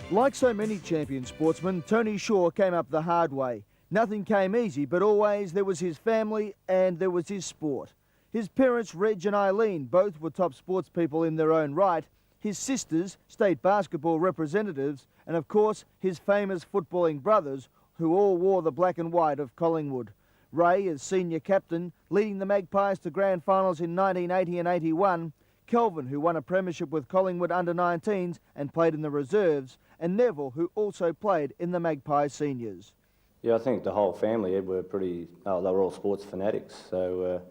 Like so many champion sportsmen, Tony Shaw came up the hard way. Nothing came easy, but always there was his family and there was his sport. His parents, Reg and Eileen, both were top sports people in their own right. His sisters, state basketball representatives, and of course his famous footballing brothers, who all wore the black and white of Collingwood. Ray as senior captain, leading the Magpies to grand finals in 1980 and 81. Kelvin, who won a premiership with Collingwood under-19s and played in the reserves, and Neville, who also played in the Magpie seniors. Yeah, I think the whole family, Ed, were pretty, they were all sports fanatics. So,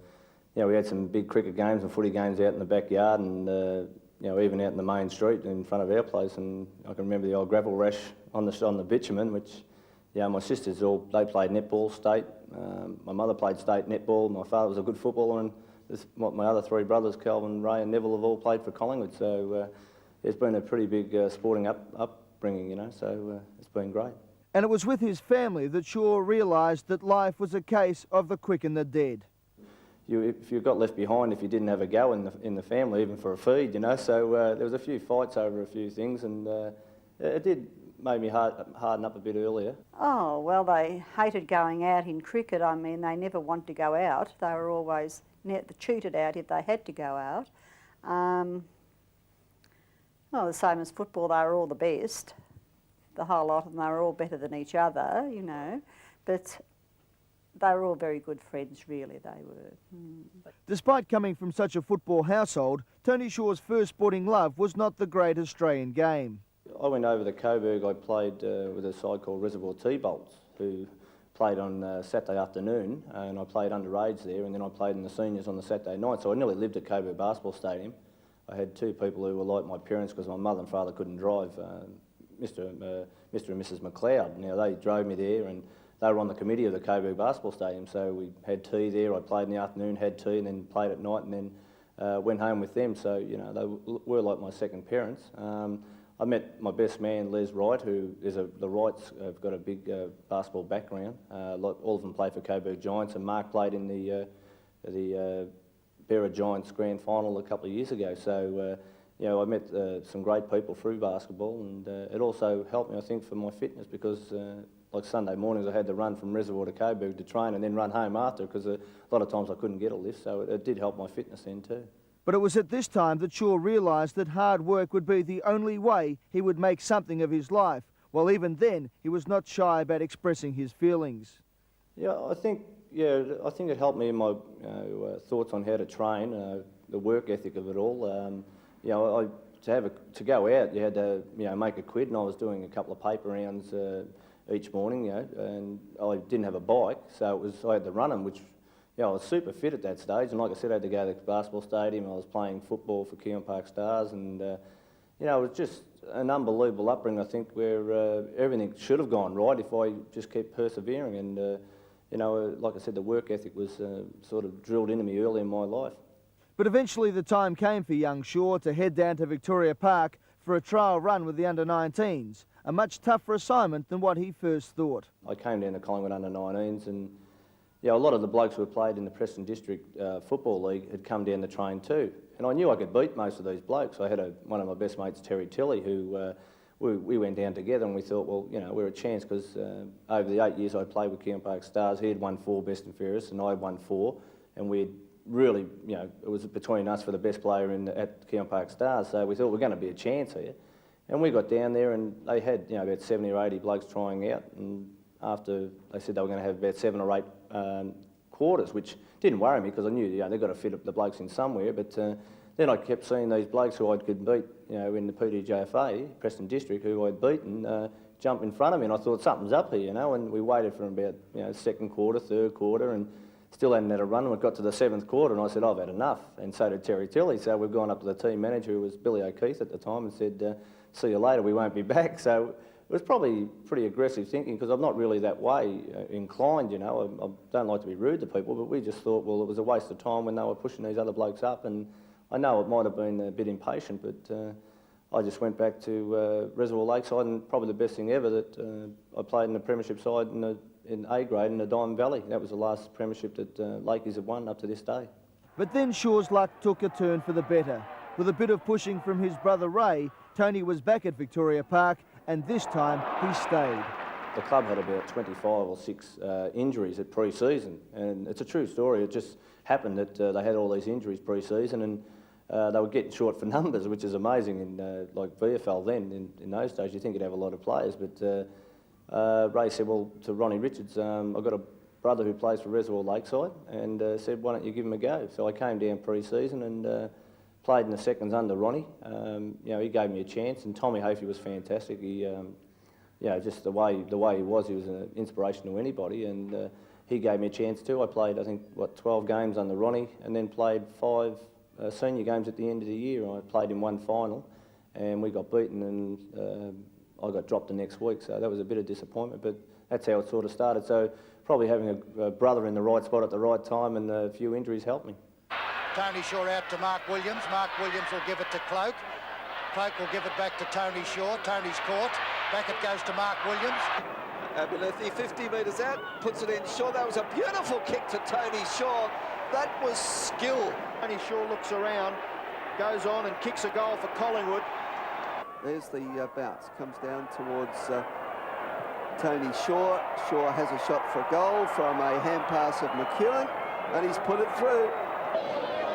we had some big cricket games and footy games out in the backyard and, even out in the main street in front of our place. And I can remember the old gravel rash on the bitumen, which, my sisters they played netball state. My mother played state netball. My father was a good footballer, and my other three brothers, Kelvin, Ray and Neville, have all played for Collingwood. So it's been a pretty big sporting upbringing, so it's been great. And it was with his family that Shaw realised that life was a case of the quick and the dead. If you got left behind, if you didn't have a go in the family, even for a feed, so there was a few fights over a few things, and it did make me harden up a bit earlier. Oh, well, they hated going out in cricket. I mean, they never wanted to go out. They were always cheated out if they had to go out. The same as football, they were all the best. The whole lot of them, they were all better than each other, but they were all very good friends, really, they were. Despite coming from such a football household, Tony Shaw's first sporting love was not the great Australian game. I went over to Coburg. I played with a side called Reservoir T-Bolts, who played on Saturday afternoon, and I played underage there, and then I played in the seniors on the Saturday night, so I nearly lived at Coburg Basketball Stadium. I had two people who were like my parents because my mother and father couldn't drive, Mr and Mrs McLeod. Now, they drove me there, and they were on the committee of the Coburg Basketball Stadium, so we had tea there. I played in the afternoon, had tea, and then played at night, and then went home with them. So, they were like my second parents. I met my best man, Les Wright, who is the Wrights have got a big basketball background. All of them played for Coburg Giants, and Mark played in the Berra Giants grand final a couple of years ago. So, I met some great people through basketball, and it also helped me, I think, for my fitness because, like Sunday mornings, I had to run from Reservoir to Coburg to train and then run home after because a lot of times I couldn't get a lift, so it did help my fitness then too. But it was at this time that Shaw realised that hard work would be the only way he would make something of his life. Well, even then, he was not shy about expressing his feelings. Yeah, I think it helped me in my thoughts on how to train, the work ethic of it all. To go out, you had to make a quid, and I was doing a couple of paper rounds each morning, and I didn't have a bike, so I had to run them, which I was super fit at that stage, and like I said, I had to go to the basketball stadium. I was playing football for Keon Park Stars, and it was just an unbelievable upbringing, I think, where everything should have gone right if I just kept persevering, and like I said, the work ethic was sort of drilled into me early in my life. But eventually the time came for young Shaw to head down to Victoria Park for a trial run with the under-19s, a much tougher assignment than what he first thought. I came down to Collingwood under-19s, and a lot of the blokes who had played in the Preston District Football League had come down to train too. And I knew I could beat most of these blokes. I had one of my best mates, Terry Tilley, who we went down together, and we thought, well, we're a chance because over the 8 years I played with Keon Park Stars, he had won 4 best and fairest, and I had won 4, and we had really, it was between us for the best player at Keon Park Stars, so we thought we're going to be a chance here. And we got down there, and they had about 70 or 80 blokes trying out, and after they said they were going to have about 7 or 8 quarters, which didn't worry me because I knew they've got to fit up the blokes in somewhere. But then I kept seeing these blokes who I could beat, in the PDJFA, Preston District, who I'd beaten, jump in front of me, and I thought something's up here, and we waited for about second quarter, third quarter, and still hadn't had a run. And we got to the 7th quarter, and I said, I've had enough, and so did Terry Tilley. So we've gone up to the team manager, who was Billy O'Keefe at the time, and said, see you later, we won't be back. So it was probably pretty aggressive thinking because I'm not really that way inclined, I don't like to be rude to people, but we just thought, well, it was a waste of time when they were pushing these other blokes up, and I know it might have been a bit impatient, but I just went back to Reservoir Lakeside, and probably the best thing ever that I played in the Premiership side in A grade in the Diamond Valley. That was the last Premiership that Lakeys have won up to this day. But then Shaw's luck took a turn for the better. With a bit of pushing from his brother Ray, Tony was back at Victoria Park and this time he stayed. The club had about 25 or 6 injuries at pre-season, and it's a true story. It just happened that they had all these injuries pre-season, and they were getting short for numbers, which is amazing in like VFL then. In those days, you think you'd have a lot of players, but Ray said, well, to Ronnie Richards, I've got a brother who plays for Reservoir Lakeside, and said, why don't you give him a go? So I came down pre-season and played in the seconds under Ronnie. You know, he gave me a chance, and Tommy Hafey was fantastic. He, you know, just the way he was an inspiration to anybody, and he gave me a chance too. I played, I think, 12 games under Ronnie, and then played 5 senior games at the end of the year. I played in one final, and we got beaten, and I got dropped the next week, so that was a bit of disappointment, but that's how it sort of started. So probably having a brother in the right spot at the right time and a few injuries helped me. Tony Shaw out to Mark Williams. Mark Williams will give it to Cloak. Cloak will give it back to Tony Shaw. Tony's caught. Back it goes to Mark Williams. Abernethy 50 metres out, puts it in Shaw. That was a beautiful kick to Tony Shaw. That was skill. Tony Shaw looks around, goes on and kicks a goal for Collingwood. There's the bounce, comes down towards Tony Shaw. Shaw has a shot for a goal from a hand pass of McEwen, and he's put it through.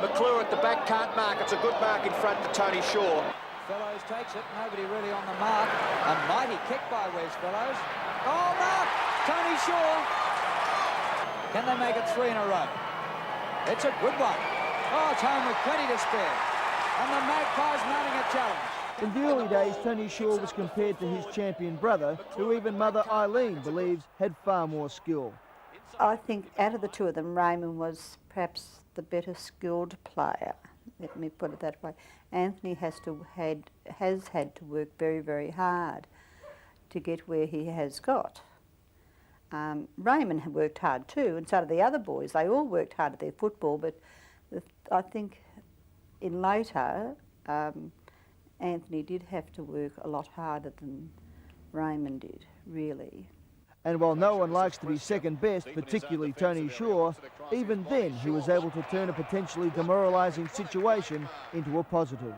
McClure at the back can't mark. It's a good mark in front to Tony Shaw. Fellows takes it, nobody really on the mark. A mighty kick by Wes Fellows. Oh, mark! Tony Shaw! Can they make it 3 in a row? It's a good one. Oh, it's home with plenty to spare. And the Magpies mounting a challenge. In the early days, Tony Shaw was compared to his champion brother, who even mother Eileen believes had far more skill. I think out of the two of them, Raymond was perhaps the better skilled player. Let me put it that way. Anthony has had to work very, very hard to get where he has got. Raymond had worked hard too, and so did the other boys. They all worked hard at their football, but I think in later, Anthony did have to work a lot harder than Raymond did, really. And while no one likes to be second best, particularly Tony Shaw, even then he was able to turn a potentially demoralising situation into a positive.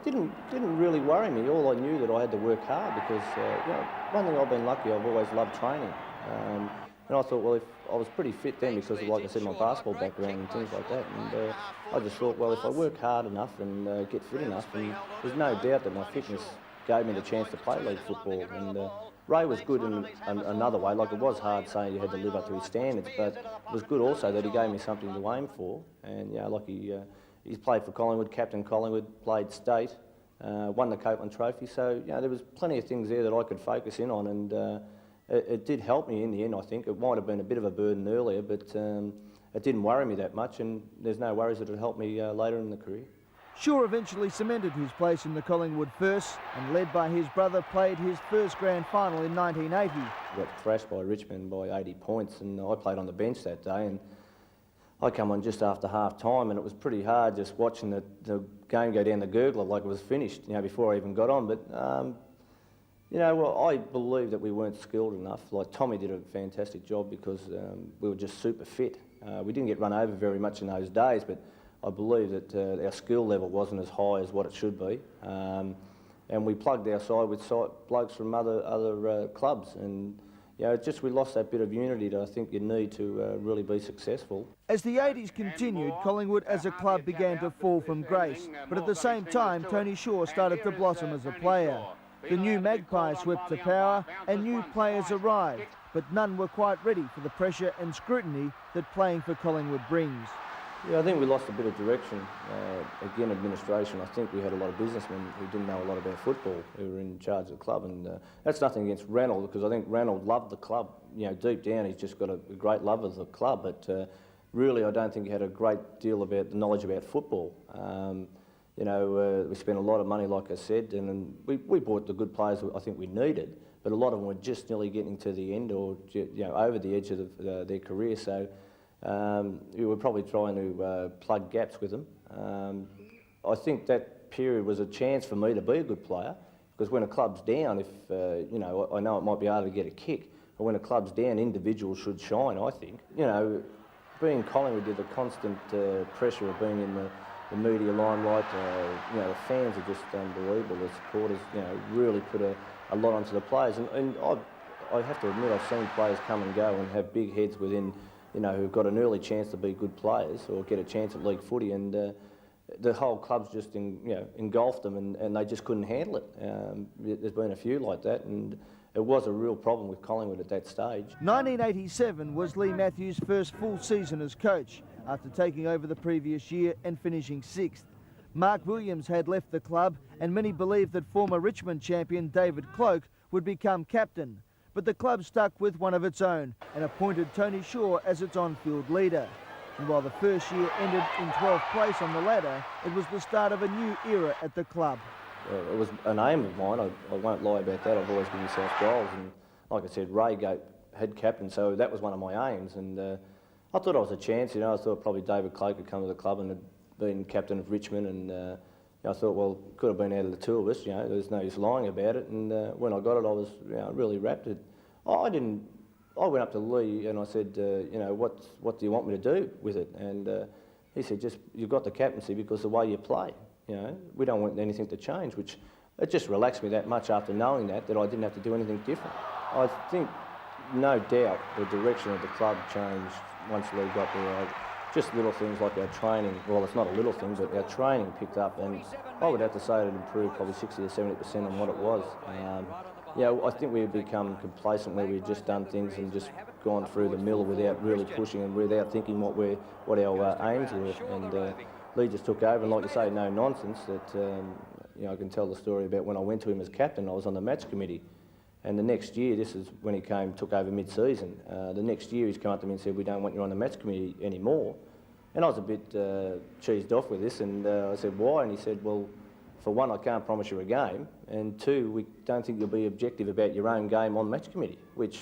Didn't really worry me. All I knew that I had to work hard because, you know, one thing I've been lucky, I've always loved training. And I thought, well, if I was pretty fit then because of, like I said, my basketball background and things like that. And I just thought, well, if I work hard enough and get fit enough, and there's no doubt that my fitness gave me the chance to play league football. And Ray was good in another way. Like, it was hard saying you had to live up to his standards, but it was good also that he gave me something to aim for. And, you know, like he's played for Collingwood, captain Collingwood, played state, won the Copeland Trophy. So, you know, there was plenty of things there that I could focus in on, and it did help me in the end, I think. It might have been a bit of a burden earlier, but it didn't worry me that much, and there's no worries that it helped me later in the career. Shaw eventually cemented his place in the Collingwood first, and led by his brother, played his first grand final in 1980. Got thrashed by Richmond by 80 points, and I played on the bench that day, and I come on just after half time, and it was pretty hard just watching the game go down the gurgler like it was finished, you know, before I even got on. But you know, well, I believe that we weren't skilled enough. Like, Tommy did a fantastic job because we were just super fit. We didn't get run over very much in those days, but I believe that our skill level wasn't as high as what it should be. And we plugged our side with blokes from other clubs, and you know, just we lost that bit of unity that I think you need to really be successful. As the 80s continued, Collingwood as a club began to fall from grace, but at the same time, Tony Shaw started to blossom as a player. The new Magpies swept to power and new players arrived, but none were quite ready for the pressure and scrutiny that playing for Collingwood brings. Yeah, I think we lost a bit of direction. Again, administration. I think we had a lot of businessmen who didn't know a lot about football who were in charge of the club, and that's nothing against Ranald, because I think Ranald loved the club. You know, deep down he's just got a great love of the club, but really I don't think he had a great deal about the knowledge about football. You know, we spent a lot of money, like I said, and we bought the good players I think we needed, but a lot of them were just nearly getting to the end or, you know, over the edge of their career. So we were probably trying to plug gaps with them. I think that period was a chance for me to be a good player, because when a club's down, if you know, I know it might be hard to get a kick, but when a club's down, individuals should shine, I think. You know, being Collingwood did the constant pressure of being in the media limelight, you know, the fans are just unbelievable. The supporters, you know, really put a lot onto the players. And I have to admit, I've seen players come and go and have big heads within, you know, who've got an early chance to be good players or get a chance at league footy, and the whole club's just engulfed them, and they just couldn't handle it. There's been a few like that, and it was a real problem with Collingwood at that stage. 1987 was Lee Matthews' first full season as coach, after taking over the previous year and finishing 6th. Mark Williams had left the club, and many believed that former Richmond champion David Cloke would become captain. But the club stuck with one of its own and appointed Tony Shaw as its on-field leader. And while the first year ended in 12th place on the ladder, it was the start of a new era at the club. It was an aim of mine, I won't lie about that. I've always given myself goals, and like I said, Ray head captain, so that was one of my aims, and I thought I was a chance, you know. I thought probably David Cloke had come to the club and had been captain of Richmond, and I thought, well, could have been out of the two of us, you know, there's no use lying about it, and when I got it, I was, you know, really wrapped. I went up to Lee and I said, you know, what do you want me to do with it? And he said, just, you've got the captaincy because the way you play, you know, we don't want anything to change, which it just relaxed me that much after knowing that I didn't have to do anything different. I think, no doubt, the direction of the club changed once Lee got there. Just little things like our training, well, it's not a little thing, but our training picked up, and I would have to say it improved probably 60 or 70% on what it was. You know, I think we had become complacent where we'd just done things and just gone through the mill without really pushing and without thinking what our aims were. And Lee just took over, and like you say, no nonsense. That you know, I can tell the story about when I went to him as captain. I was on the match committee, and the next year, this is when he took over mid-season. The next year, he's come up to me and said, "We don't want you on the match committee anymore." And I was a bit cheesed off with this, and I said, "Why?" And he said, "Well, for one, I can't promise you a game, and two, we don't think you'll be objective about your own game on match committee." Which,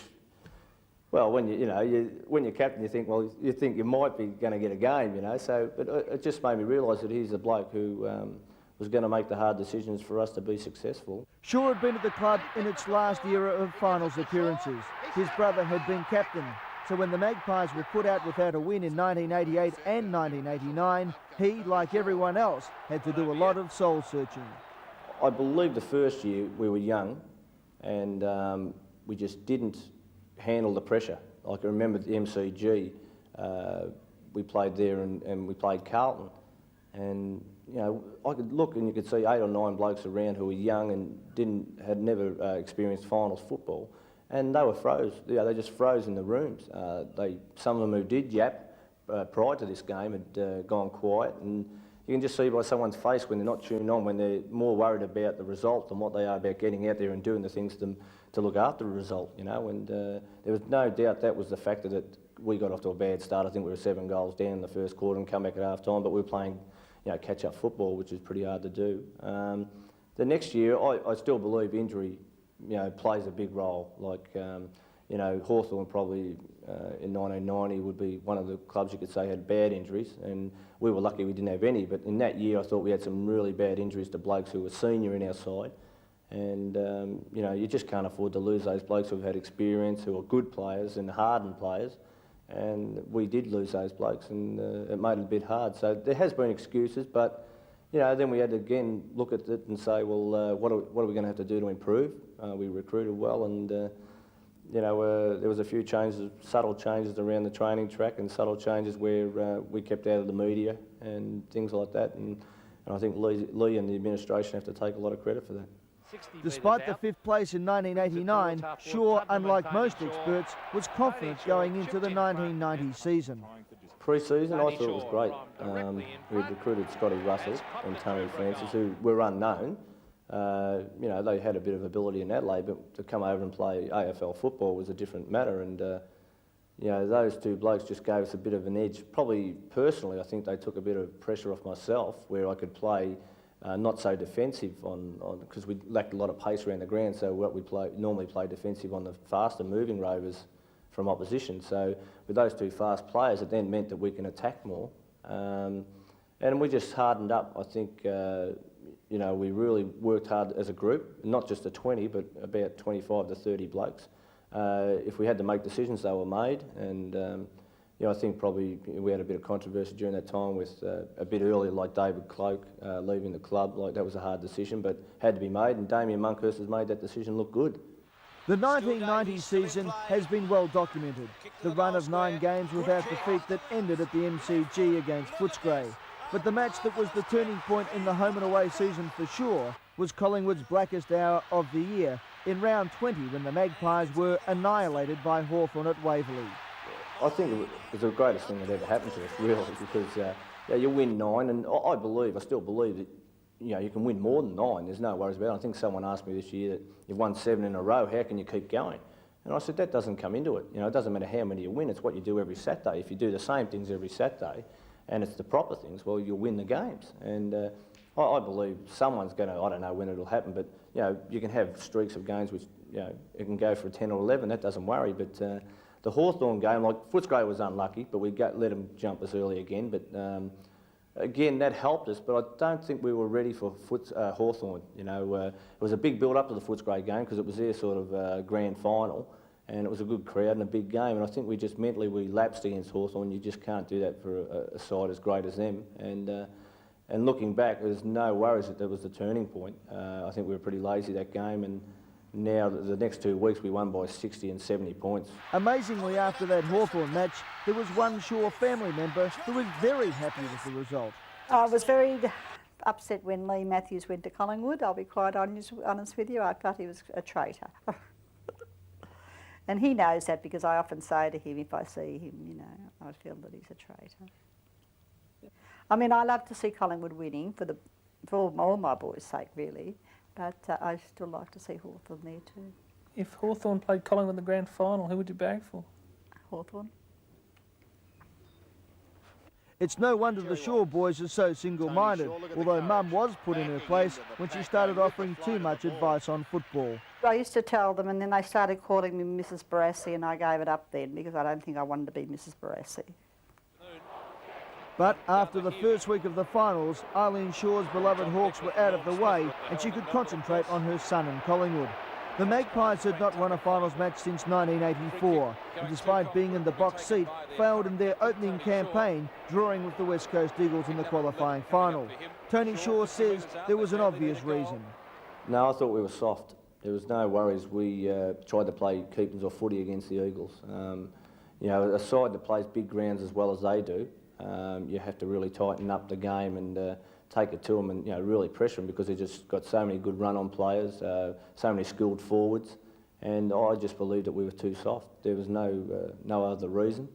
well, when when you're captain, you think, well, you think you might be going to get a game, you know. So, but it just made me realise that he's a bloke who was going to make the hard decisions for us to be successful. Shaw had been at the club in its last era of finals appearances. His brother had been captain. So when the Magpies were put out without a win in 1988 and 1989, he, like everyone else, had to do a lot of soul searching. I believe the first year we were young, and we just didn't handle the pressure. Like I remember the MCG, we played there and we played Carlton, and you know, I could look and you could see 8 or 9 blokes around who were young and had never experienced finals football. And they were froze. You know, they just froze in the rooms. Some of them who did yap prior to this game had gone quiet, and you can just see by someone's face when they're not tuned on, when they're more worried about the result than what they are about getting out there and doing the things to look after the result. You know, and there was no doubt that was the factor that we got off to a bad start. I think we were 7 goals down in the first quarter and come back at half time, but we were playing, you know, catch-up football, which is pretty hard to do. The next year, I still believe injury, you know, plays a big role. Like, you know, Hawthorn probably in 1990 would be one of the clubs you could say had bad injuries, and we were lucky we didn't have any. But in that year, I thought we had some really bad injuries to blokes who were senior in our side, and you know, you just can't afford to lose those blokes who've had experience, who are good players and hardened players. And we did lose those blokes, and it made it a bit hard. So there has been excuses, but you know, then we had to again look at it and say, well, what are we going to have to do to improve? We recruited well, and you know, there was a few changes, subtle changes around the training track, and subtle changes where we kept out of the media and things like that. And I think Lee and the administration have to take a lot of credit for that. Despite the 5th place in 1989, Shaw, unlike most experts, was confident going into the 1990 season. Pre-season, I thought it was great. We recruited Scotty Russell and Tony Francis, who were unknown. You know, they had a bit of ability in Adelaide, but to come over and play AFL football was a different matter. And you know, those two blokes just gave us a bit of an edge. Probably personally, I think they took a bit of pressure off myself, where I could play not so defensive because we lacked a lot of pace around the ground. So what we normally play defensive on the faster moving rovers from opposition. So with those two fast players, it then meant that we can attack more. And we just hardened up. I think, you know, we really worked hard as a group, not just the 20, but about 25 to 30 blokes. If we had to make decisions, they were made. And, I think probably we had a bit of controversy during that time with a bit earlier, like David Cloke leaving the club. Like, that was a hard decision, but had to be made, and Damien Monkhurst has made that decision look good. The 1990 season has been well documented. The run of 9 games without defeat that ended at the MCG against Footscray. But the match that was the turning point in the home and away season for sure was Collingwood's blackest hour of the year in round 20, when the Magpies were annihilated by Hawthorn at Waverley. I think it was the greatest thing that ever happened to us, really, because you win 9, and I still believe that you can win more than 9. There's no worries about it. I think someone asked me this year that you've won 7 in a row, how can you keep going? And I said that doesn't come into it. It doesn't matter how many you win, it's what you do every Saturday. If you do the same things every Saturday, and it's the proper things, well, you'll win the games. And I believe someone's going to, I don't know when it'll happen, but you can have streaks of games which it can go for 10 or 11. That doesn't worry. But the Hawthorn game, like Footscray was unlucky, but we let them jump us early again. But again, that helped us. But I don't think we were ready for Hawthorn. It was a big build up to the Footscray game because it was their sort of grand final. And it was a good crowd and a big game, and I think we just mentally lapsed against Hawthorn. You just can't do that for a side as great as them. And looking back, there's no worries that was the turning point. I think we were pretty lazy that game, and now the next 2 weeks we won by 60 and 70 points. Amazingly, after that Hawthorn match, there was one Shaw family member who was very happy with the result. I was very upset when Lee Matthews went to Collingwood. I'll be quite honest with you. I thought he was a traitor. And he knows that, because I often say to him, if I see him, I feel that he's a traitor. I mean, I love to see Collingwood winning for all my boys' sake, really, but I still like to see Hawthorn there too. If Hawthorn played Collingwood in the grand final, who would you bag for? Hawthorn. It's no wonder the Shaw boys are so single-minded, although Mum was put in her place when she started offering too much advice on football. I used to tell them, and then they started calling me Mrs. Barassi, and I gave it up then because I don't think I wanted to be Mrs. Barassi. But after the first week of the finals, Eileen Shaw's beloved Hawks were out of the way and she could concentrate on her son in Collingwood. The Magpies had not won a finals match since 1984, and despite being in the box seat, failed in their opening campaign, drawing with the West Coast Eagles in the qualifying final. Tony Shaw says there was an obvious reason. No, I thought we were soft. There was no worries. We tried to play keepers or footy against the Eagles. A side that plays big grounds as well as they do, you have to really tighten up the game and take it to them and really pressure them, because they've just got so many good run-on players, so many skilled forwards, and I just believed that we were too soft. There was no other reason.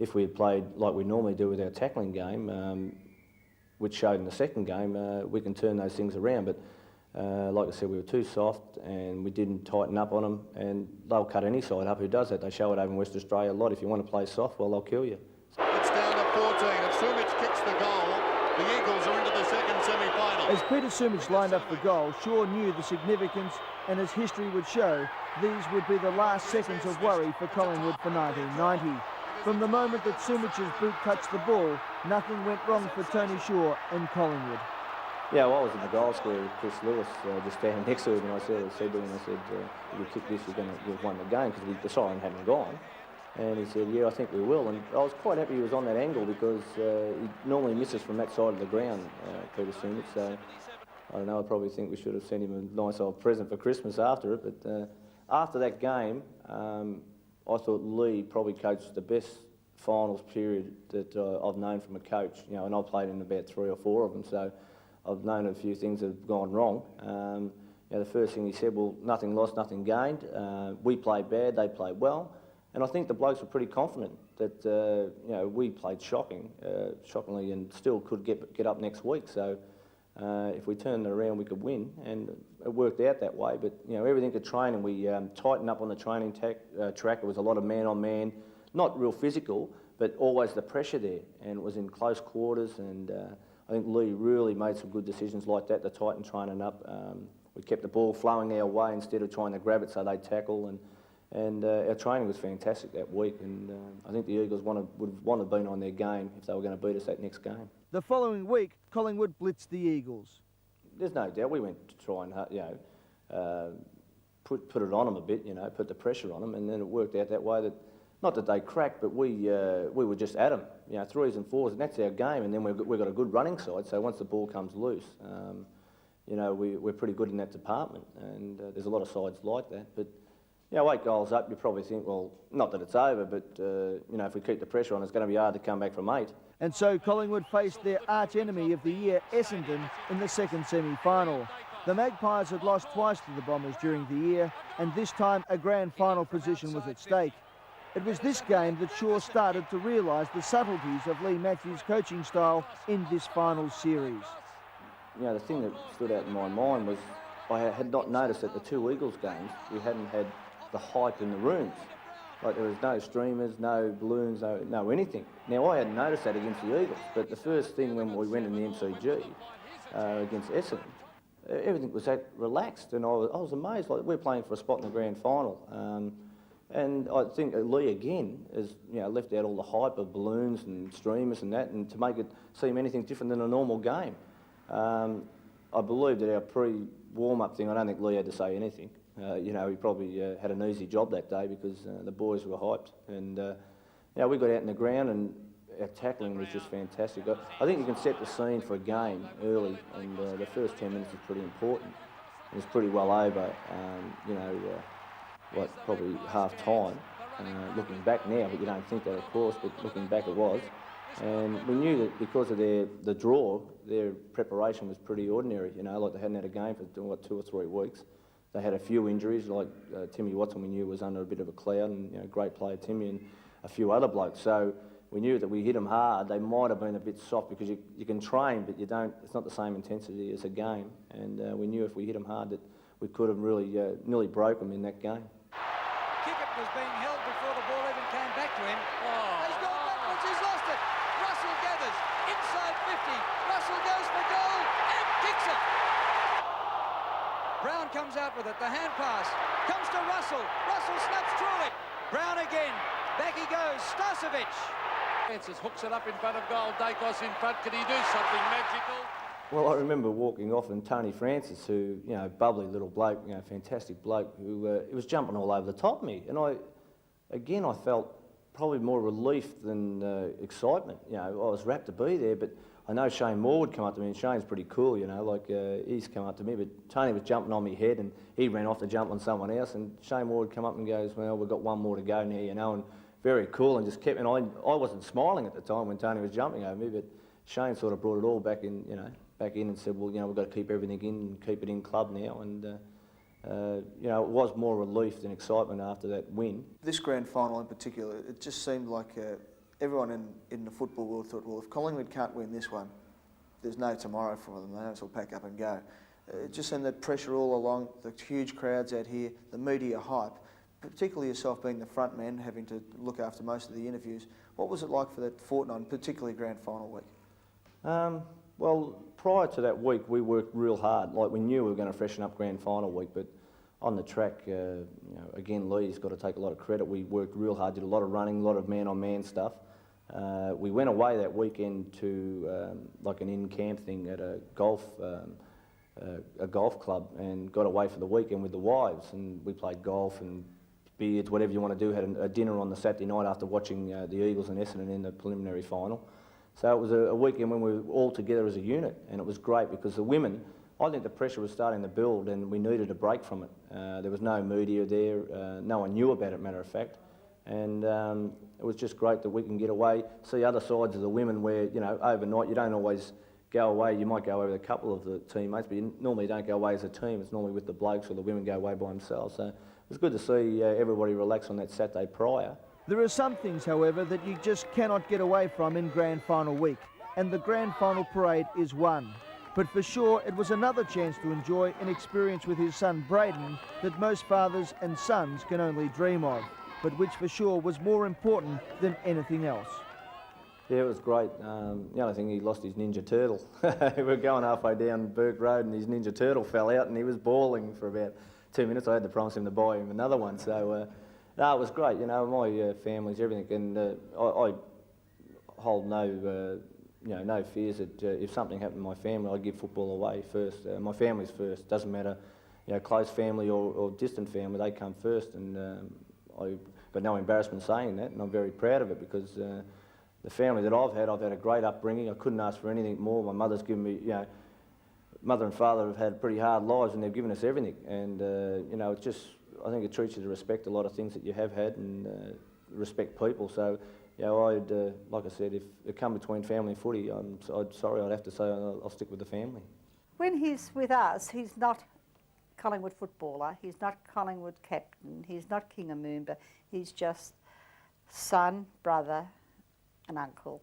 If we had played like we normally do with our tackling game, which showed in the second game, we can turn those things around. But like I said, we were too soft and we didn't tighten up on them, and they'll cut any side up who does that. They show it over in West Australia a lot. If you want to play soft, well, they'll kill you. It's down to 14, and Sumich kicks the goal. The Eagles are into the second semi-final. As Peter Sumich lined up for goal, Shaw knew the significance, and as history would show, these would be the last seconds of worry for Collingwood for 1990. From the moment that Sumich's boot touched the ball, nothing went wrong for Tony Shaw and Collingwood. Yeah, well, I was in the goal square with Chris Lewis, just standing next to him, and I said to him, if you kick this, you've won the game, because the siren hadn't gone. And he said, yeah, I think we will. And I was quite happy he was on that angle, because he normally misses from that side of the ground, Peter Sumich. So, I don't know, I probably think we should have sent him a nice old present for Christmas after it. But after that game, I thought Lee probably coached the best finals period that I've known from a coach. And I've played in about 3 or 4 of them, so I've known a few things that have gone wrong. The first thing he said, well, nothing lost, nothing gained. We played bad, they played well. And I think the blokes were pretty confident that we played shockingly, and still could get up next week. So if we turned it around, we could win, and it worked out that way. But everything at training, we tightened up on the training track. It was a lot of man-on-man, not real physical, but always the pressure there, and it was in close quarters. And I think Lee really made some good decisions like that to tighten training up. We kept the ball flowing our way instead of trying to grab it so they'd tackle. And our training was fantastic that week, and I think the Eagles would have wanted to be on their game if they were going to beat us that next game. The following week, Collingwood blitzed the Eagles. There's no doubt we went to try and put it on them a bit, put the pressure on them, and then it worked out that way that not that they cracked, but we were just at them, you know, threes and fours, and that's our game. And then we've got a good running side, so once the ball comes loose, you know, we're pretty good in that department, and there's a lot of sides like that. But, you know, 8 goals up, you probably think, well, not that it's over, but, you know, if we keep the pressure on, it's going to be hard to come back from 8. And so Collingwood faced their arch-enemy of the year, Essendon, in the second semi-final. The Magpies had lost twice to the Bombers during the year, and this time a grand final position was at stake. It was this game that Shaw started to realise the subtleties of Lee Matthews' coaching style in this final series. You know, the thing that stood out in my mind was I had not noticed at the 2 Eagles games we hadn't had the hype in the rooms. Like, there was no streamers, no balloons, no anything. Now, I hadn't noticed that against the Eagles, but the first thing when we went in the MCG against Essendon, everything was that relaxed, and I was amazed. Like, we're playing for a spot in the grand final. And I think Lee again has, you know, left out all the hype of balloons and streamers and that, and to make it seem anything different than a normal game. I believe that our pre-warm-up thing, I don't think Lee had to say anything. You know, he probably had an easy job that day because the boys were hyped. And, you know, we got out in the ground and our tackling was just fantastic. I think you can set the scene for a game early, and the first 10 minutes is pretty important. It was pretty well over, you know, probably half-time. Looking back now, but you don't think that, of course, but looking back it was. And we knew that because of the draw, their preparation was pretty ordinary. You know, like they hadn't had a game for, what, 2 or 3 weeks. They had a few injuries, like Timmy Watson we knew was under a bit of a cloud, and, you know, great player Timmy, and a few other blokes. So we knew that we hit them hard. They might have been a bit soft because you can train, but you don't. It's not the same intensity as a game. And we knew if we hit them hard that we could have really nearly broke them in that game. Kickett was being held before the ball even came back to him. He's gone backwards, he's lost it. Russell gathers, inside 50. Russell goes for goal and kicks it. Brown comes out with it, the hand pass. Comes to Russell. Russell snaps through it. Brown again. Back he goes, Starcevic. Francis hooks it up in front of goal. Dacos in front. Can he do something magical? Well, I remember walking off and Tony Francis, who, you know, bubbly little bloke, you know, fantastic bloke, who he was jumping all over the top of me. And I felt probably more relief than excitement. You know, I was rapt to be there, but I know Shane Moore would come up to me, and Shane's pretty cool, you know, like he's come up to me, but Tony was jumping on my head and he ran off to jump on someone else, and Shane Moore would come up and goes, well, we've got 1 more to go now, you know, and very cool, and just kept, and I wasn't smiling at the time when Tony was jumping over me, but Shane sort of brought it all back in, you know, and said, well, you know, we've got to keep everything in and keep it in club now, and you know, it was more relief than excitement after that win. This grand final in particular, it just seemed like everyone in the football world thought, well, if Collingwood can't win this one, there's no tomorrow for them. They might as well pack up and go. It just seemed that pressure all along, the huge crowds out here, the media hype, particularly yourself being the front man, having to look after most of the interviews. What was it like for that fortnight, particularly grand final week? Well, prior to that week, we worked real hard. Like, we knew we were going to freshen up grand final week, but on the track, you know, again, Lee's got to take a lot of credit. We worked real hard, did a lot of running, a lot of man-on-man stuff. We went away that weekend to like an in-camp thing at a golf club, and got away for the weekend with the wives, and we played golf and beards, whatever you want to do. Had a dinner on the Saturday night after watching the Eagles and Essendon in the preliminary final. So it was a weekend when we were all together as a unit, and it was great because the women, I think the pressure was starting to build and we needed a break from it. There was no media there, no one knew about it, matter of fact, and it was just great that we can get away, see other sides of the women where, you know, overnight you don't always go away. You might go away with a couple of the teammates, but you normally don't go away as a team. It's normally with the blokes, or the women go away by themselves. So it was good to see everybody relax on that Saturday prior. There are some things, however, that you just cannot get away from in grand final week, and the grand final parade is one. But for sure, it was another chance to enjoy an experience with his son Braden that most fathers and sons can only dream of, but which for sure was more important than anything else. Yeah, it was great. The only thing, he lost his Ninja Turtle. We were going halfway down Burke Road and his Ninja Turtle fell out and he was bawling for about 2 minutes. I had to promise him to buy him another one. So, no, it was great. You know, my family's everything, and I hold no no fears that if something happened to my family, I'd give football away first. My family's first. Doesn't matter, you know, close family or distant family, they come first. And I but no embarrassment saying that, and I'm very proud of it because the family that I've had a great upbringing. I couldn't ask for anything more. My mother's given me, you know, mother and father have had pretty hard lives and they've given us everything. And, you know, it's just, I think it treats you to respect a lot of things that you have had and respect people. So, you know, I'd, like I said, if it come between family and footy, I'd have to say I'll stick with the family. When he's with us, he's not Collingwood footballer, he's not Collingwood captain, he's not King of Moomba, he's just son, brother and uncle.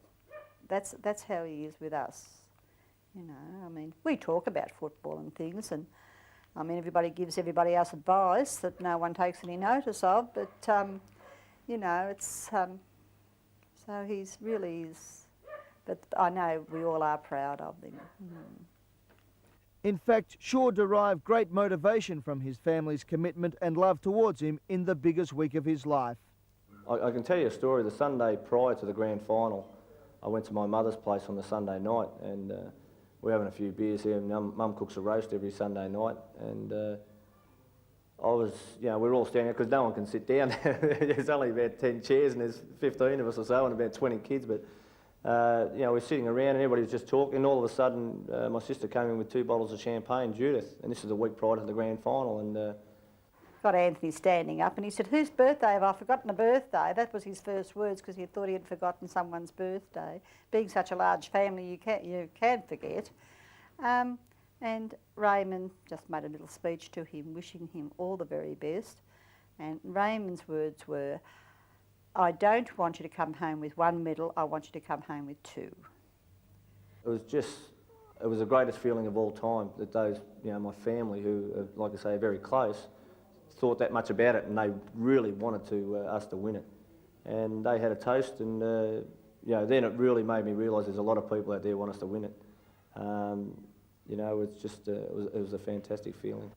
That's how he is with us. You know, I mean, we talk about football and things, and I mean, everybody gives everybody else advice that no one takes any notice of, but, you know, it's, so he's really is, but I know we all are proud of him. In fact, Shaw derived great motivation from his family's commitment and love towards him in the biggest week of his life. I can tell you a story. The Sunday prior to the grand final, I went to my mother's place on the Sunday night, and we're having a few beers here. Mum cooks a roast every Sunday night, and I was, you know, we're all standing there because no one can sit down. There's only about 10 chairs and there's 15 of us or so and about 20 kids, but you know, we're sitting around and everybody's just talking, and all of a sudden my sister came in with 2 bottles of champagne, Judith, and this is a week prior to the grand final, and got Anthony standing up and he said, "Whose birthday have I forgotten a birthday?" That was his first words because he thought he had forgotten someone's birthday. Being such a large family, you can forget. And Raymond just made a little speech to him, wishing him all the very best. And Raymond's words were, "I don't want you to come home with 1 medal, I want you to come home with 2. it was the greatest feeling of all time that those, you know, my family who, like I say, are very close, thought that much about it and they really wanted to us to win it. And they had a toast and, you know, then it really made me realise there's a lot of people out there want us to win it. You know, it's just, it was a fantastic feeling.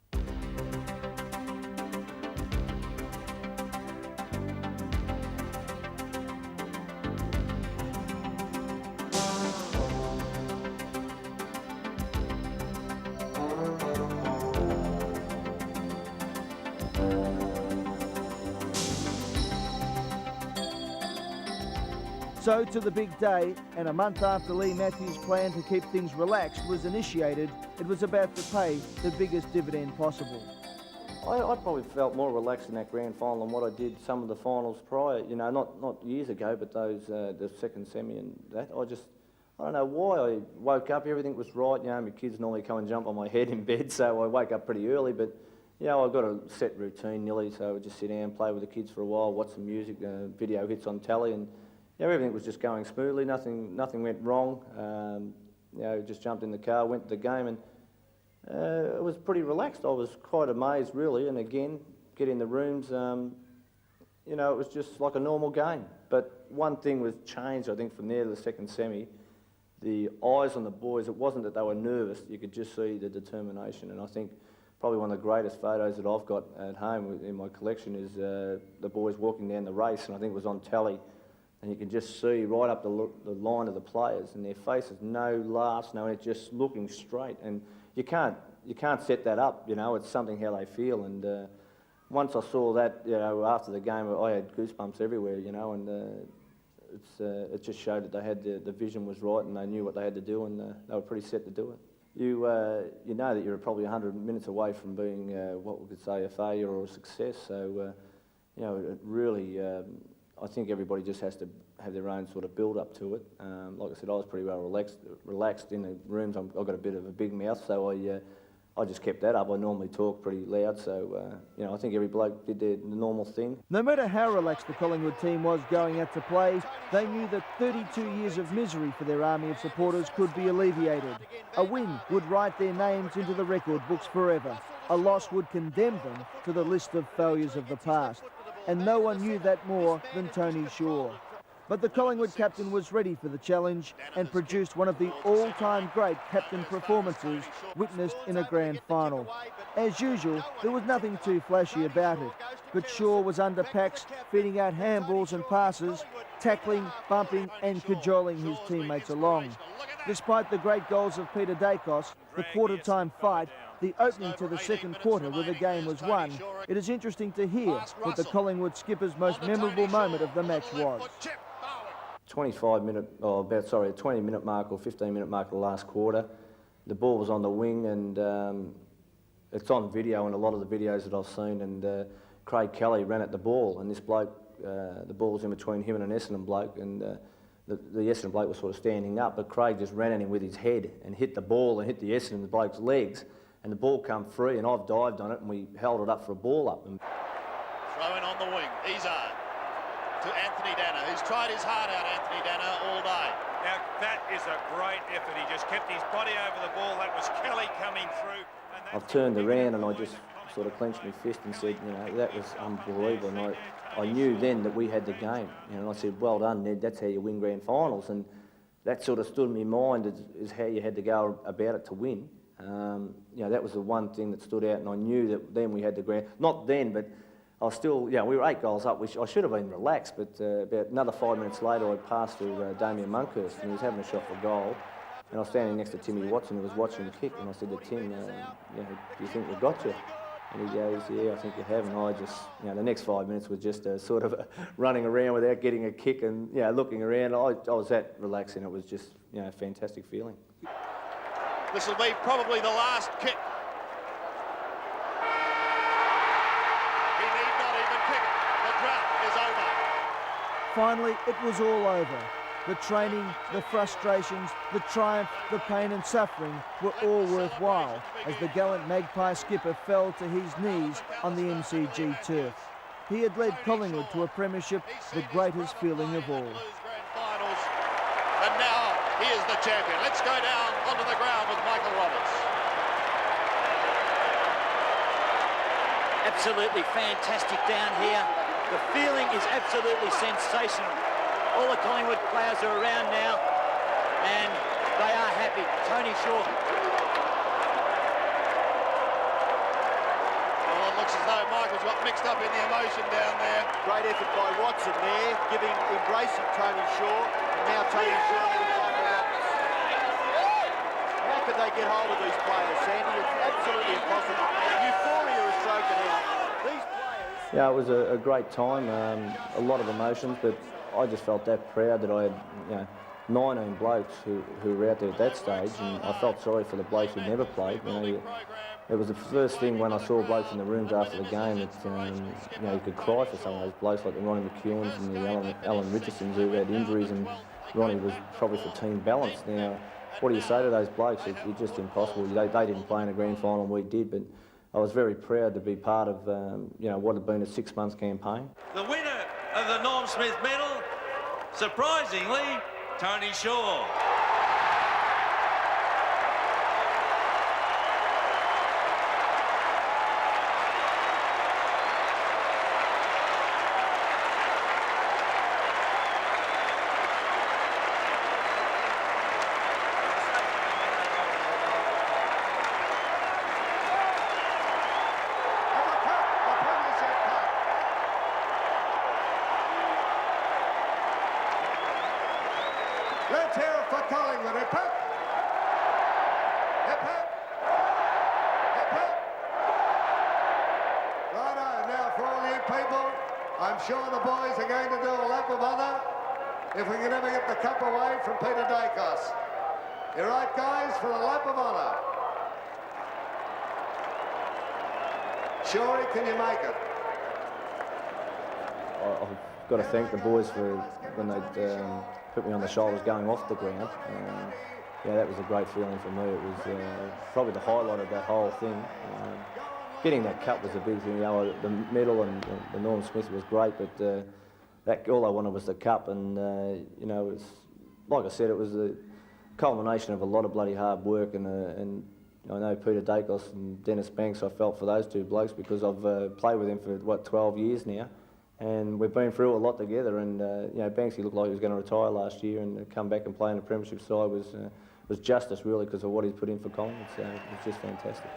So to the big day, and a month after Lee Matthews' plan to keep things relaxed was initiated, it was about to pay the biggest dividend possible. I probably felt more relaxed in that grand final than what I did some of the finals prior, you know, not years ago, but those, the second semi and that. I don't know why I woke up, everything was right, you know, my kids normally come and jump on my head in bed, so I wake up pretty early, but, you know, I've got a set routine nearly, so I just sit down, play with the kids for a while, watch some music, video hits on telly, and you know, everything was just going smoothly, nothing went wrong. You know, just jumped in the car, went to the game, and it was pretty relaxed. I was quite amazed, really, and again, get in the rooms, you know, it was just like a normal game. But one thing was changed, I think, from there to the second semi. The eyes on the boys, it wasn't that they were nervous, you could just see the determination, and I think probably one of the greatest photos that I've got at home in my collection is the boys walking down the race, and I think it was on telly. And you can just see right up the line of the players and their faces, no laughs, no, it's just looking straight. And you can't set that up, you know, it's something how they feel. And once I saw that, you know, after the game, I had goosebumps everywhere, you know, and it just showed that they had the vision was right and they knew what they had to do and they were pretty set to do it. You know that you're probably 100 minutes away from being what we could say a failure or a success. So, you know, it really... I think everybody just has to have their own sort of build-up to it. Like I said, I was pretty well relaxed in the rooms. I've got a bit of a big mouth, so I just kept that up. I normally talk pretty loud, so you know, I think every bloke did the normal thing. No matter how relaxed the Collingwood team was going out to play, they knew that 32 years of misery for their army of supporters could be alleviated. A win would write their names into the record books forever. A loss would condemn them to the list of failures of the past. And no one knew that more than Tony Shaw. But the Collingwood captain was ready for the challenge and produced one of the all-time great captain performances witnessed in a grand final. As usual, there was nothing too flashy about it, but Shaw was under packs, feeding out handballs and passes, tackling, bumping and cajoling his teammates along. Despite the great goals of Peter Dacos, the quarter-time fight, the opening to the second quarter where the game was won, it is interesting to hear what the Collingwood skipper's most memorable moment of the match was. 20-minute mark or 15-minute mark of the last quarter. The ball was on the wing, and it's on video and a lot of the videos that I've seen, and Craig Kelly ran at the ball, and this bloke, the ball was in between him and an Essendon bloke, and the Essendon bloke was sort of standing up, but Craig just ran at him with his head and hit the ball and hit the Essendon bloke's legs, and the ball come free, and I've dived on it, and we held it up for a ball up. And Throw in on the wing, Izard to Anthony Danner, who's tried his heart out, Anthony Danner, all day. Now, that is a great effort. He just kept his body over the ball. That was Kelly coming through. I've turned around and I just sort of clenched my fist and said, you know, that was unbelievable. And I knew then that we had the game. You know, and I said, well done, Ned, that's how you win grand finals. And that sort of stood in my mind as how you had to go about it to win. You know, that was the one thing that stood out, and I knew that then we had the grand... Not then, but I was still... Yeah, we were 8 goals up, which I should have been relaxed, but about another 5 minutes later I passed to Damien Monkhurst, and he was having a shot for goal. And I was standing next to Timmy Watson, who was watching the kick, and I said to Tim, you know, do you think we've got you? And he goes, yeah, I think you have. And I just, you know, the next 5 minutes was just sort of running around without getting a kick and, you know, looking around. I was that relaxing. It was just, you know, a fantastic feeling. This will be probably the last kick. He need not even kick it. The drought is over. Finally, it was all over. The training, the frustrations, the triumph, the pain and suffering were all worthwhile as the gallant Magpie skipper fell to his knees on the MCG turf. He had led Collingwood to a premiership, the greatest feeling of all. And now he is the champion. Let's go down onto the ground with Michael Roberts. Absolutely fantastic down here. The feeling is absolutely sensational. All the Collingwood players are around now, and they are happy. Tony Shaw. Well, it looks as though Michael's got mixed up in the emotion down there. Great effort by Watson there, embracing Tony Shaw, and now Tony Shaw with Michael Roberts. How could they get hold of these players, Sandy? It's absolutely impossible. Euphoria is broken out. These players... Yeah, it was a great time, a lot of emotions, but I just felt that proud that I had, you know, 19 blokes who were out there at that stage, and I felt sorry for the blokes who never played. You know, it was the first thing when I saw blokes in the rooms after the game that, you know, you could cry for some of those blokes like the Ronnie McEwens and the Alan Richardsons who had injuries, and Ronnie was probably for team balance. Now, what do you say to those blokes? It's just impossible. They didn't play in a grand final and we did, but I was very proud to be part of, you know, what had been a 6 months campaign. The winner of the Norm Smith medal, surprisingly, Tony Shaw. Let's hear it for Collingwood. Hip hip. Hip hip. Hip hip. Righto, now for all you people, I'm sure the boys are going to do a lap of honour if we can ever get the cup away from Peter Dacos. You right, guys, for the lap of honour? Shorey, can you make it? I've got to thank the boys for when they put me on the shoulders going off the ground. Yeah, that was a great feeling for me. It was probably the highlight of that whole thing. Getting that cup was a big thing. You know, the medal and the Norm Smith was great, but that all I wanted was the cup. And you know, it's like I said, it was the culmination of a lot of bloody hard work. And I know Peter Dacos and Dennis Banks. I felt for those two blokes because I've played with them for what 12 years now. And we've been through a lot together, and you know, Banksy looked like he was going to retire last year, and come back and play in the Premiership side was justice really because of what he's put in for Collingwood. So it's just fantastic.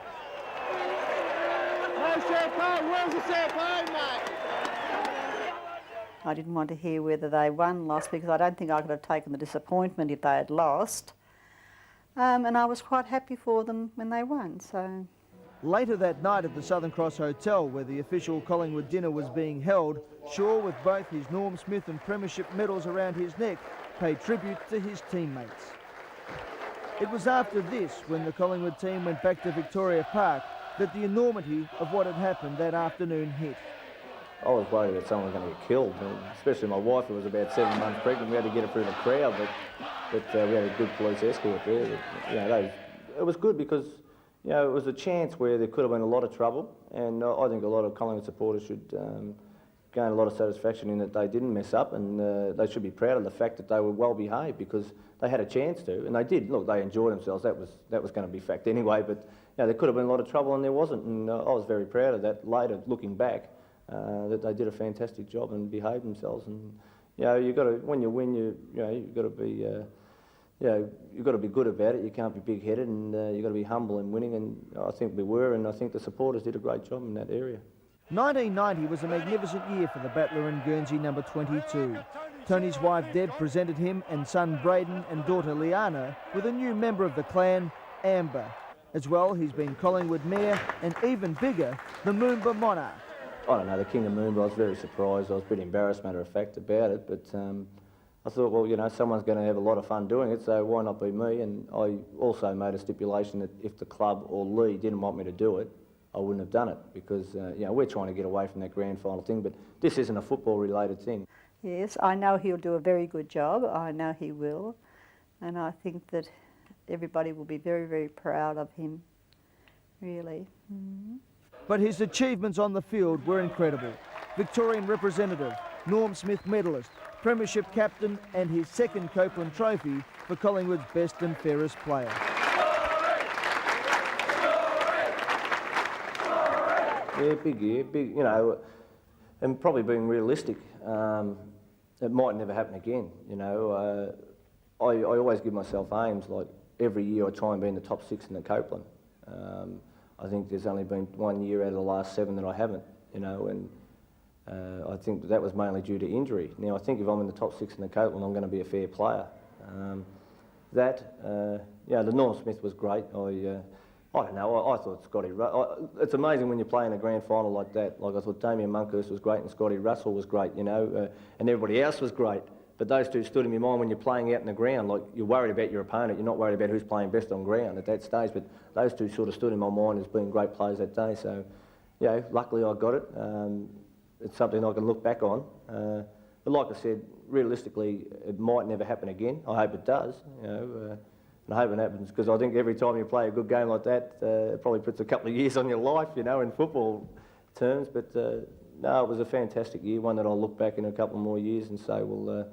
champagne. Where's the champagne, mate? I didn't want to hear whether they won, lost, because I don't think I could have taken the disappointment if they had lost. And I was quite happy for them when they won, so... Later that night at the Southern Cross Hotel, where the official Collingwood dinner was being held, Shaw, with both his Norm Smith and Premiership medals around his neck, paid tribute to his teammates. It was after this, when the Collingwood team went back to Victoria Park, that the enormity of what had happened that afternoon hit. I was worried that someone was going to get killed, especially my wife, who was about 7 months pregnant. We had to get her through the crowd, but we had a good police escort there. But, you know, it was good because, you know, it was a chance where there could have been a lot of trouble, and I think a lot of Collingwood supporters should gain a lot of satisfaction in that they didn't mess up, and they should be proud of the fact that they were well behaved because they had a chance to, and they did. Look, they enjoyed themselves. That was going to be fact anyway, but you know, there could have been a lot of trouble and there wasn't, and I was very proud of that later, looking back. That they did a fantastic job and behaved themselves, and you know, you got to, when you win, you've got to be, you know, you've got to be good about it. You can't be big-headed, and you've got to be humble in winning. And I think we were, and I think the supporters did a great job in that area. 1990 was a magnificent year for the battler and Guernsey number 22. Tony's wife Deb presented him and son Braden and daughter Liana with a new member of the clan, Amber. As well, he's been Collingwood Mayor, and even bigger, the Moomba Monarch. I don't know, the King of Moomba, I was very surprised. I was pretty embarrassed, matter of fact, about it, but I thought, well, you know, someone's going to have a lot of fun doing it, so why not be me? And I also made a stipulation that if the club or Lee didn't want me to do it, I wouldn't have done it, because, you know, we're trying to get away from that grand final thing, but this isn't a football-related thing. Yes, I know he'll do a very good job. I know he will. And I think that everybody will be very, very proud of him, really. Mm-hmm. But his achievements on the field were incredible. Victorian representative, Norm Smith medalist, Premiership captain, and his second Copeland Trophy for Collingwood's best and fairest player. Yeah, big year, big, you know, and probably being realistic. It might never happen again, you know. I always give myself aims, like every year I try and be in the top 6 in the Copeland. I think there's only been 1 year out of the last 7 that I haven't, you know, and I think that was mainly due to injury. Now, I think if I'm in the top 6 in the Copeland, I'm going to be a fair player. Yeah, the Norm Smith was great. I don't know, I thought Scotty it's amazing when you're playing a grand final like that. Like, I thought Damien Monkhurst was great and Scotty Russell was great, you know, and everybody else was great. But those two stood in my mind when you're playing out in the ground. Like, you're worried about your opponent, you're not worried about who's playing best on ground at that stage. But those two sort of stood in my mind as being great players that day. So, you know, luckily I got it. It's something I can look back on. But like I said, realistically, it might never happen again. I hope it does, you know. And I hope it happens, because I think every time you play a good game like that, it probably puts a couple of years on your life, you know, in football terms. But no, it was a fantastic year, one that I'll look back in a couple more years and say, well,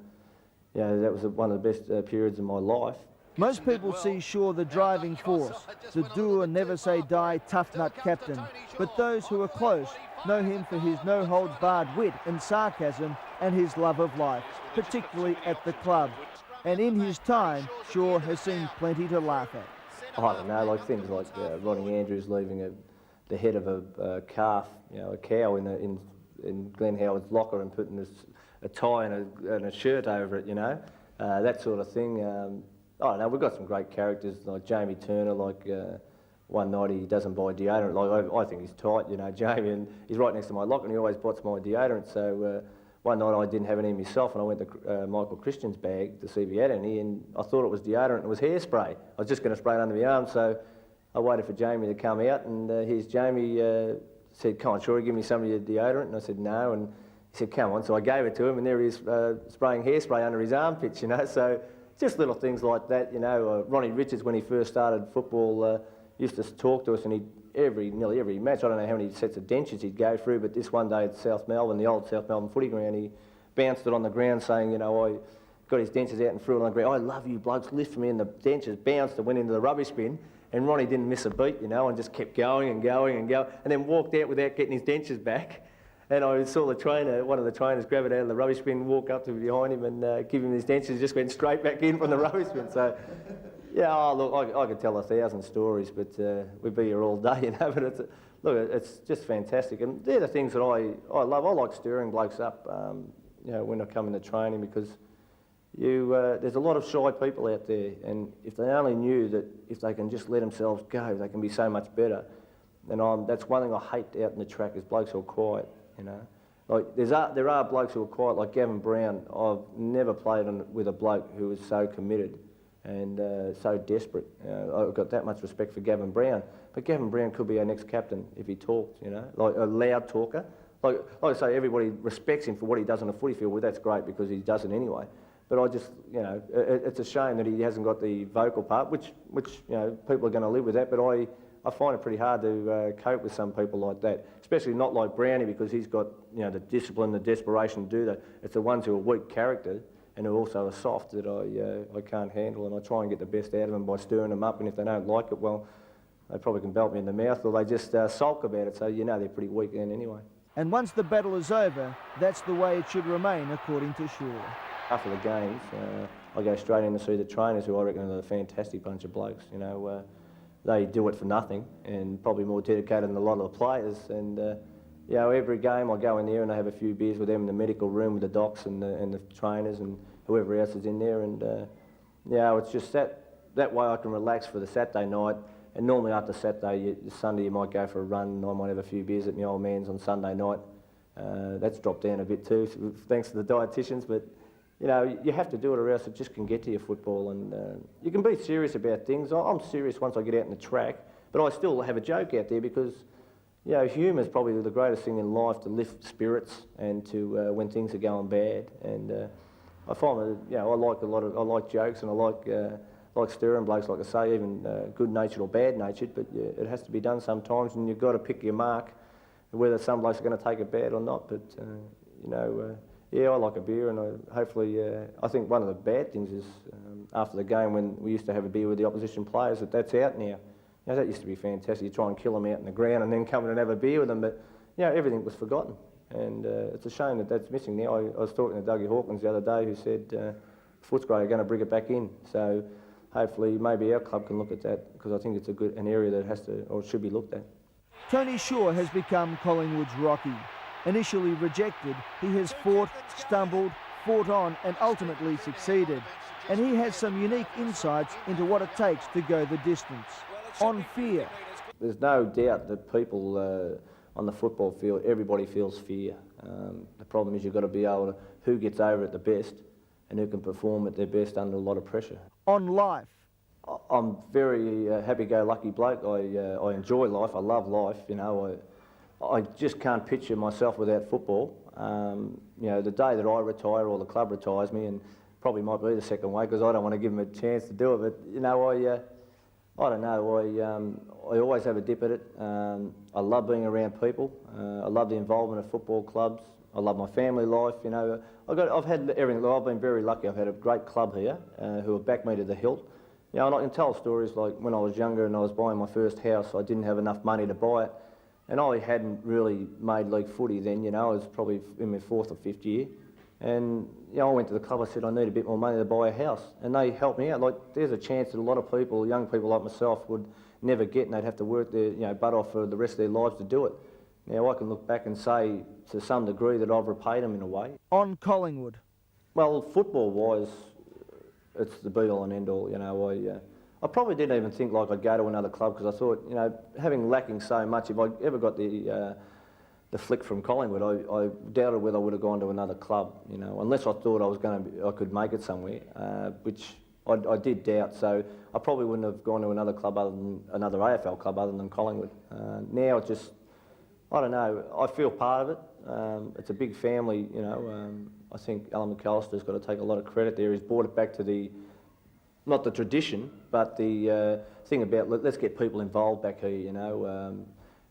yeah, that was one of the best periods of my life. Most people see Shaw the driving force, the do and never say die tough nut captain. But those who are close know him for his no-holds-barred wit and sarcasm and his love of life, particularly at the club. And in his time, Shaw has seen plenty to laugh at. I don't know, like things like Ronnie Andrews leaving the head of a calf, you know, a cow in Glenn Howard's locker and putting a tie and a shirt over it, you know, that sort of thing. I don't know, we've got some great characters like Jamie Turner, like one night he doesn't buy deodorant. Like, I think he's tight, you know, Jamie, and he's right next to my locker and he always bots my deodorant. So one night I didn't have any myself and I went to Michael Christian's bag to see if he had any, and I thought it was deodorant. It was hairspray. I was just going to spray it under my arm, so I waited for Jamie to come out, and here's Jamie said, "Come on, Shorey, give me some of your deodorant." And I said, "No," and he said, "Come on." So I gave it to him, and there he is spraying hairspray under his armpits, you know. So just little things like that, you know. Ronnie Richards, when he first started football, used to talk to us, and nearly every match, I don't know how many sets of dentures he'd go through, but this one day at South Melbourne, the old South Melbourne footy ground, he bounced it on the ground saying, you know, I got his dentures out and threw it on the ground. "I love you blokes, lift me," and the dentures bounced and went into the rubbish bin, and Ronnie didn't miss a beat, you know, and just kept going and going and going, and then walked out without getting his dentures back. And I saw the trainer, one of the trainers, grab it out of the rubbish bin, walk up to behind him and give him his dentures, just went straight back in from the rubbish bin. So, Yeah, oh, look, I could tell 1,000 stories, but we'd be here all day, you know. But it's just fantastic, and they're the things that I love. I like stirring blokes up, you know, when I come into training, because there's a lot of shy people out there, and if they only knew that if they can just let themselves go, they can be so much better. And that's one thing I hate out in the track is blokes who are quiet, you know. Like there are blokes who are quiet, like Gavin Brown. I've never played with a bloke who was so committed and so desperate. I've got that much respect for Gavin Brown. But Gavin Brown could be our next captain if he talked, you know, like a loud talker. Like I say, everybody respects him for what he does on a footy field. Well, that's great because he does it anyway. But I just, you know, it's a shame that he hasn't got the vocal part, which you know, people are going to live with that. But I find it pretty hard to cope with some people like that, especially not like Brownie, because he's got, you know, the discipline, the desperation to do that. It's the ones who are weak character and who also are soft that I can't handle, and I try and get the best out of them by stirring them up, and if they don't like it, well, they probably can belt me in the mouth, or they just sulk about it, so you know they're pretty weak then anyway. And once the battle is over, that's the way it should remain, according to Shaw. After the games, I go straight in to see the trainers, who I reckon are a fantastic bunch of blokes. You know, they do it for nothing, and probably more dedicated than a lot of the players. And you know, every game I go in there and I have a few beers with them in the medical room with the docs and the trainers and whoever else is in there. And you know, it's just that way I can relax for the Saturday night. And normally after Saturday, Sunday you might go for a run, and I might have a few beers at my old man's on Sunday night. That's dropped down a bit too, thanks to the dietitians. But you know, you have to do it, or else it just can get to your football. And you can be serious about things. I'm serious once I get out in the track, but I still have a joke out there because, you know, humour is probably the greatest thing in life, to lift spirits and to when things are going bad. And I find that, you know, I like jokes, and I like stirring blokes, like I say, even good-natured or bad-natured. But yeah, it has to be done sometimes, and you've got to pick your mark, whether some blokes are going to take it bad or not. But you know. Yeah, I like a beer, and hopefully, I think one of the bad things is after the game when we used to have a beer with the opposition players, that's out now. You know, that used to be fantastic. You try and kill them out in the ground and then come in and have a beer with them, but you know, everything was forgotten, and it's a shame that that's missing now. I was talking to Dougie Hawkins the other day, who said Footscray are going to bring it back in. So hopefully, maybe our club can look at that, because I think it's an area that has to, or should be looked at. Tony Shaw has become Collingwood's Rocky. Initially rejected, he has fought, stumbled, fought on and ultimately succeeded. And he has some unique insights into what it takes to go the distance. On fear. There's no doubt that people on the football field, everybody feels fear. The problem is you've got to be able to, who gets over it the best and who can perform at their best under a lot of pressure. On life. I'm very happy-go-lucky bloke. I enjoy life, I love life, you know. I just can't picture myself without football. You know, the day that I retire or the club retires me, and probably might be the second way, because I don't want to give them a chance to do it, but you know, I don't know, I always have a dip at it. I love being around people. I love the involvement of football clubs. I love my family life, you know. I've had everything. I've been very lucky. I've had a great club here who have backed me to the hilt. You know, and I can tell stories like when I was younger and I was buying my first house, I didn't have enough money to buy it. And I hadn't really made league footy then, you know. I was probably in my 4th or 5th year. And, you know, I went to the club, I said, I need a bit more money to buy a house. And they helped me out. Like, there's a chance that a lot of people, young people like myself, would never get, and they'd have to work their, you know, butt off for the rest of their lives to do it. Now, I can look back and say, to some degree, that I've repaid them in a way. On Collingwood. Well, football-wise, it's the be-all and end-all, you know. I probably didn't even think like I'd go to another club, because I thought, you know, lacking so much, if I ever got the flick from Collingwood, I doubted whether I would have gone to another club, you know, unless I thought I could make it somewhere, which I did doubt. So I probably wouldn't have gone to another club other than another AFL club other than Collingwood. Now it's just, I don't know, I feel part of it. It's a big family, you know. I think Alan McAllister's got to take a lot of credit there. He's brought it back to the, not the tradition, but the thing about let's get people involved back here, you know.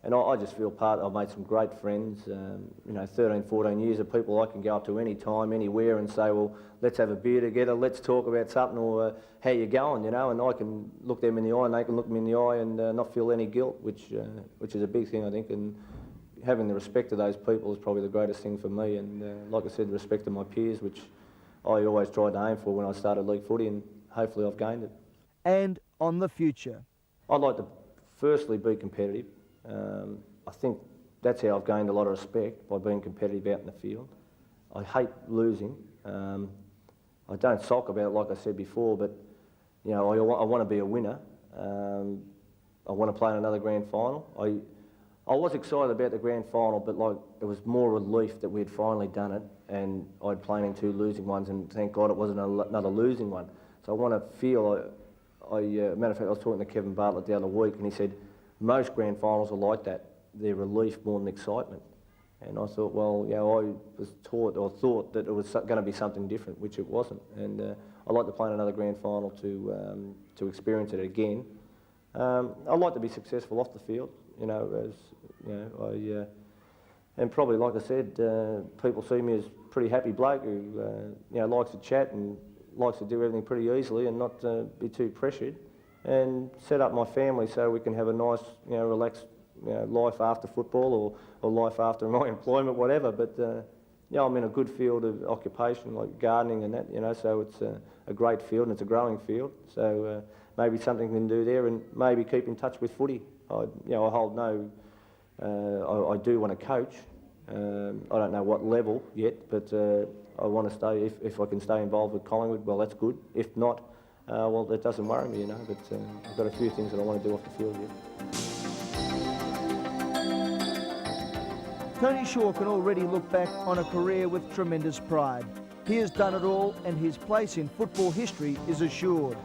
And I just feel I've made some great friends, you know, 13, 14 years of people I can go up to any time, anywhere, and say, well, let's have a beer together, let's talk about something, or how you going, you know, and I can look them in the eye and they can look me in the eye and not feel any guilt, which is a big thing, I think. And having the respect of those people is probably the greatest thing for me. And like I said, the respect of my peers, which I always tried to aim for when I started league footy, and hopefully I've gained it. and on the future. I'd like to firstly be competitive. I think that's how I've gained a lot of respect, by being competitive out in the field. I hate losing. I don't sulk about it, like I said before, but you know, I want to be a winner. I want to play in another grand final. I was excited about the grand final, but like it was more relief that we had finally done it, and I'd played in 2 losing ones, and thank God it wasn't another losing one. So I want to feel. Matter of fact, I was talking to Kevin Bartlett the other week, and he said most grand finals are like that. They're relief more than excitement. And I thought, well, you know, I was taught or thought that it was going to be something different, which it wasn't. And I'd like to play in another grand final to experience it again. I'd like to be successful off the field, you know, as you know, and probably, like I said, people see me as a pretty happy bloke who, you know, likes to chat and likes to do everything pretty easily and not be too pressured, and set up my family so we can have a nice, you know, relaxed, you know, life after football or life after my employment, whatever. But yeah, I'm in a good field of occupation, like gardening and that, you know, so it's a great field and it's a growing field. So maybe something we can do there, and maybe keep in touch with footy. You know, I hold no. I do want to coach. I don't know what level yet, but I want to stay. If I can stay involved with Collingwood, well, that's good. If not, well, that doesn't worry me, you know. But I've got a few things that I want to do off the field yet. Tony Shaw can already look back on a career with tremendous pride. He has done it all, and his place in football history is assured.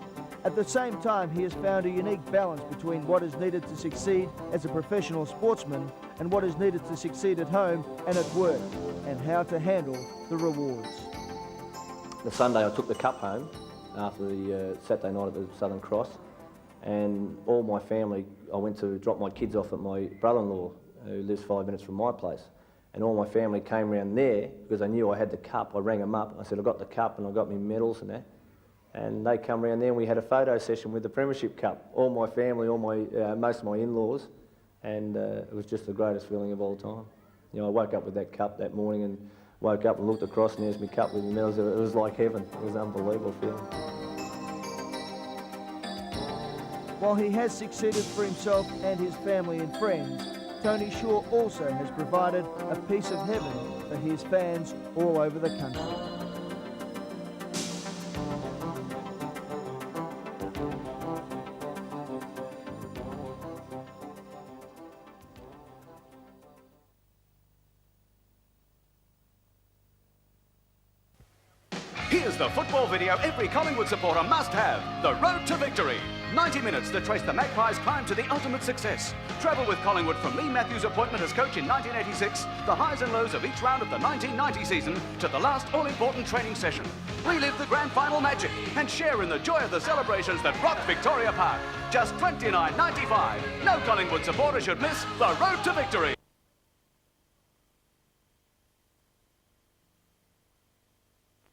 At the same time, he has found a unique balance between what is needed to succeed as a professional sportsman and what is needed to succeed at home and at work, and how to handle the rewards. The Sunday I took the cup home after the Saturday night at the Southern Cross, and all my family, I went to drop my kids off at my brother-in-law, who lives 5 minutes from my place, and all my family came round there because they knew I had the cup. I rang them up, I said I got the cup and I got my medals and that, and they come round there and we had a photo session with the Premiership Cup, all my family, all my most of my in-laws, and it was just the greatest feeling of all time. You know, I woke up with that cup that morning and woke up and looked across and there's my cup with my medals. It was like heaven. It was an unbelievable feeling. While he has succeeded for himself and his family and friends, Tony Shaw also has provided a piece of heaven for his fans all over the country. Here's the football video every Collingwood supporter must have. The Road to Victory. 90 minutes to trace the Magpies' climb to the ultimate success. Travel with Collingwood from Lee Matthews' appointment as coach in 1986, the highs and lows of each round of the 1990 season, to the last all-important training session. Relive the grand final magic and share in the joy of the celebrations that rock Victoria Park. Just $29.95. No Collingwood supporter should miss the Road to Victory.